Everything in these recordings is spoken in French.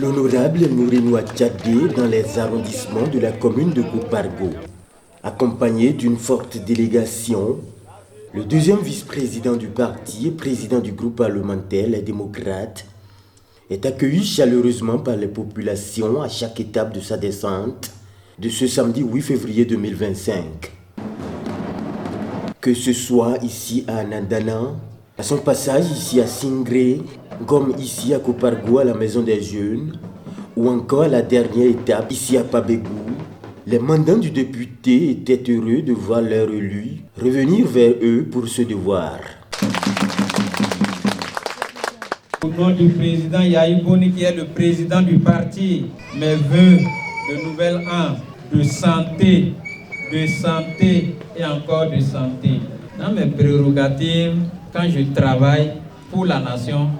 l'honorable Nourinoua Tchadé dans les arrondissements de la commune de Goupargo. Accompagné d'une forte délégation, le deuxième vice-président du parti et président du groupe parlementaire Les Démocrates est accueilli chaleureusement par les populations à chaque étape de sa descente de ce samedi 8 février 2025. Que ce soit ici à Nandana, à son passage ici à Singré, comme ici à Goupargo à la Maison des Jeunes, ou encore à la dernière étape ici à Pabégou, les mandants du député étaient heureux de voir leur élu revenir vers eux pour ce devoir. Au nom du président Yahi Boni, qui est le président du parti, mes voeux de nouvel an, de santé et encore de santé. Dans mes prérogatives, quand je travaille pour la nation,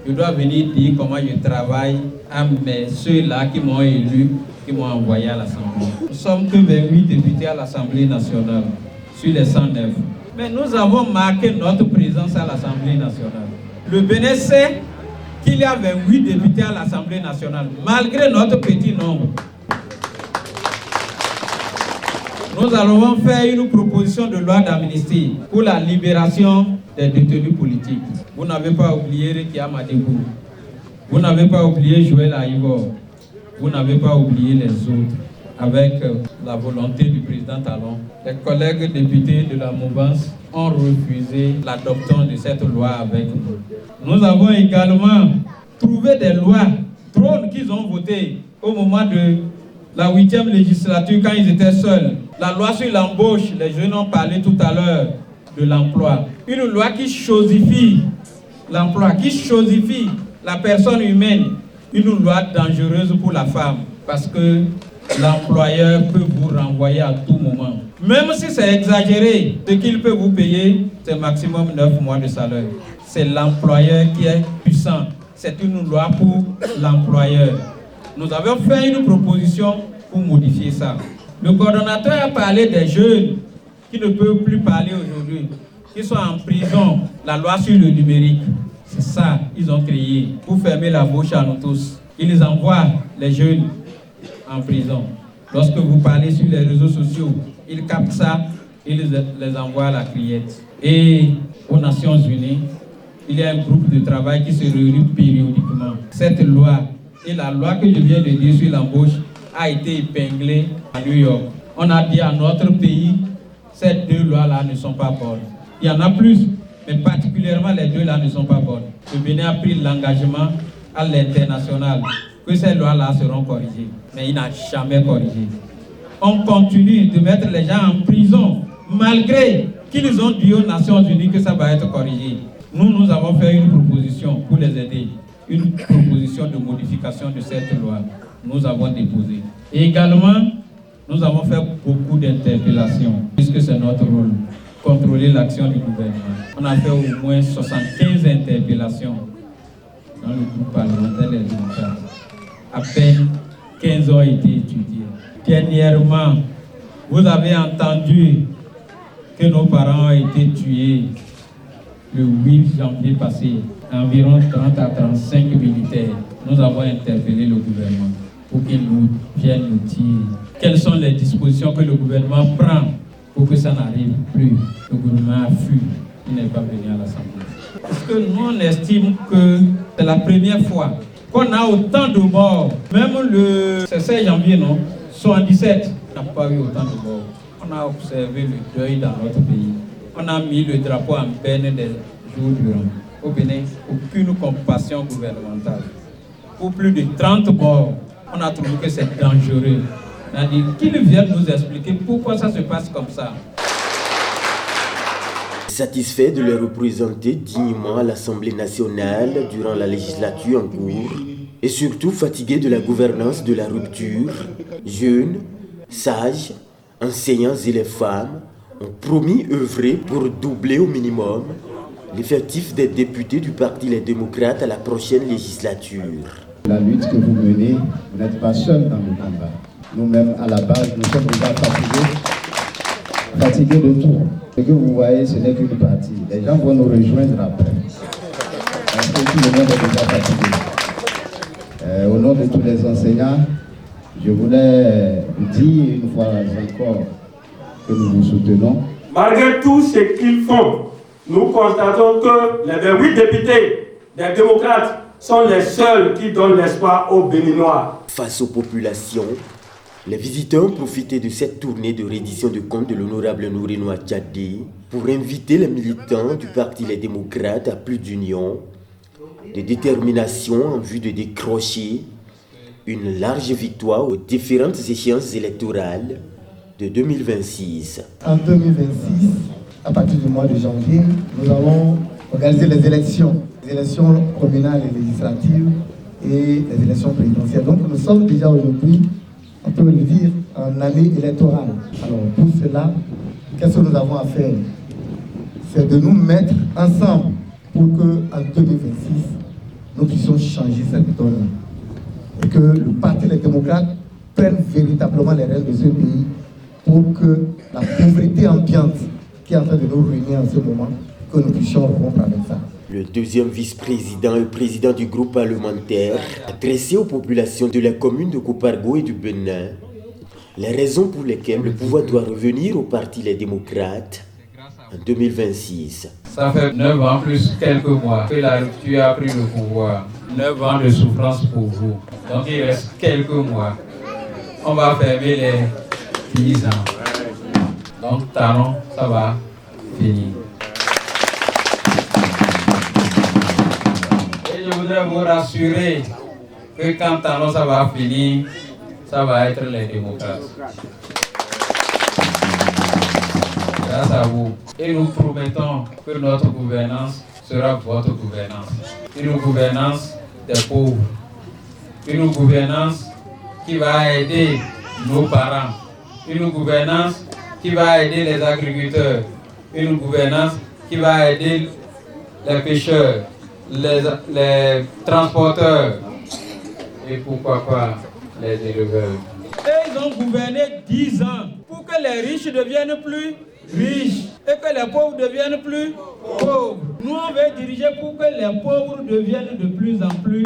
je dois venir dire comment je travaille à ceux-là qui m'ont élu, qui m'ont envoyé à l'Assemblée. Nous sommes que 28 députés à l'Assemblée nationale, sur les 109. Mais nous avons marqué notre présence à l'Assemblée nationale. Le Bénin sait qu'il y a 28 députés à l'Assemblée nationale, malgré notre petit nombre. Nous allons faire une proposition de loi d'amnistie pour la libération des détenus politiques. Vous n'avez pas oublié Rekia Madegou. Vous n'avez pas oublié Joël Aïvor. Vous n'avez pas oublié les autres. Avec la volonté du président Talon, les collègues députés de la mouvance ont refusé l'adoption de cette loi avec nous. Nous avons également trouvé des lois drôles qu'ils ont votées au moment de la 8e législature quand ils étaient seuls. La loi sur l'embauche, les jeunes ont parlé tout à l'heure de l'emploi. Une loi qui chosifie l'emploi, qui chosifie la personne humaine. Une loi dangereuse pour la femme parce que l'employeur peut vous renvoyer à tout moment. Même si c'est exagéré, ce qu'il peut vous payer, c'est maximum 9 mois de salaire. C'est l'employeur qui est puissant. C'est une loi pour l'employeur. Nous avons fait une proposition pour modifier ça. Le coordonnateur a parlé des jeunes qui ne peuvent plus parler aujourd'hui, qui sont en prison, la loi sur le numérique. C'est ça qu'ils ont créé pour fermer la bouche à nous tous. Ils envoient les jeunes en prison. Lorsque vous parlez sur les réseaux sociaux, ils captent ça, ils les envoient à la criette. Et aux Nations Unies, il y a un groupe de travail qui se réunit périodiquement. Cette loi et la loi que je viens de dire sur l'embauche a été épinglée à New York. On a dit à notre pays, ces deux lois-là ne sont pas bonnes. Il y en a plus, mais particulièrement les deux-là ne sont pas bonnes. Le Bénin a pris l'engagement à l'international que ces lois-là seront corrigées, mais il n'a jamais corrigé. On continue de mettre les gens en prison, malgré qu'ils ont dit aux Nations Unies que ça va être corrigé. Nous avons fait une proposition pour les aider, une proposition de modification de cette loi. Nous avons déposé. Et également, nous avons fait beaucoup d'interpellations, puisque c'est notre rôle, contrôler l'action du gouvernement. On a fait au moins 75 interpellations dans le groupe parlementaire des démocrates. À peine 15 ont été étudiées. Dernièrement, vous avez entendu que nos parents ont été tués le 8 janvier passé. Environ 30 à 35 militaires. Nous avons interpellé le gouvernement pour qu'il nous vienne nous dire quelles sont les dispositions que le gouvernement prend pour que ça n'arrive plus. Le gouvernement a fui, il n'est pas venu à l'Assemblée. Parce que nous, on estime que c'est la première fois qu'on a autant de morts. Même le 16 janvier, non, 77, on n'a pas eu autant de morts. On a observé le deuil dans notre pays. On a mis le drapeau en peine des jours durant. Au Bénin, aucune compassion gouvernementale. Pour plus de 30 morts, on a trouvé que c'est dangereux. On a dit qu'ils viennent nous expliquer pourquoi ça se passe comme ça. Satisfait de les représenter dignement à l'Assemblée nationale durant la législature en cours et surtout fatigué de la gouvernance de la rupture, jeunes, sages, enseignants et les femmes ont promis œuvrer pour doubler au minimum l'effectif des députés du Parti Les Démocrates à la prochaine législature. La lutte que vous menez, vous n'êtes pas seul dans le combat. Nous-mêmes, à la base, nous sommes déjà fatigués de tout. Ce que vous voyez, ce n'est qu'une partie. Les gens vont nous rejoindre après. Parce que tout le monde est déjà fatigué. Au nom de tous les enseignants, je voulais dire une fois encore que nous vous soutenons. Malgré tout ce qu'ils font, nous constatons que les 28 députés des démocrates sont les seuls qui donnent l'espoir aux Béninois. Face aux populations, les visiteurs ont profité de cette tournée de reddition de comptes de l'honorable Nourinoua Tchadé pour inviter les militants du Parti Les Démocrates à plus d'union, de détermination en vue de décrocher une large victoire aux différentes échéances électorales de 2026. En 2026, à partir du mois de janvier, nous allons organiser les élections communales et législatives et les élections présidentielles. Donc nous sommes déjà aujourd'hui, on peut le dire, en année électorale. Alors pour cela, qu'est-ce que nous avons à faire? C'est de nous mettre ensemble pour qu'en 2026, nous puissions changer cette donne. Et que le Parti Les Démocrates prenne véritablement les rênes de ce pays pour que la pauvreté ambiante qui est en train de nous réunir en ce moment, que nous puissions rompre avec ça. Le deuxième vice-président et président du groupe parlementaire a adressé aux populations de la commune de Kopargo et du Bénin les raisons pour lesquelles le pouvoir doit revenir au Parti Les Démocrates en 2026. Ça fait 9 ans plus quelques mois que la rupture a pris le pouvoir. 9 ans de souffrance pour vous. Donc il reste quelques mois. On va fermer les 10 ans. Donc Talon, ça va finir. Et je voudrais vous rassurer que quand Talon ça va finir, ça va être les démocrates. Grâce à vous. Et nous promettons que notre gouvernance sera votre gouvernance. Une gouvernance des pauvres. Une gouvernance qui va aider nos parents. Une gouvernance qui va aider les agriculteurs. Une gouvernance qui va aider les pêcheurs, les transporteurs et pourquoi pas les éleveurs. Et ils ont gouverné 10 ans pour que les riches deviennent plus riches et que les pauvres deviennent plus pauvres. Nous, on veut diriger pour que les pauvres deviennent de plus en plus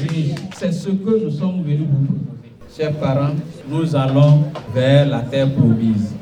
riches. C'est ce que nous sommes venus vous proposer. Chers parents, nous allons vers la terre promise.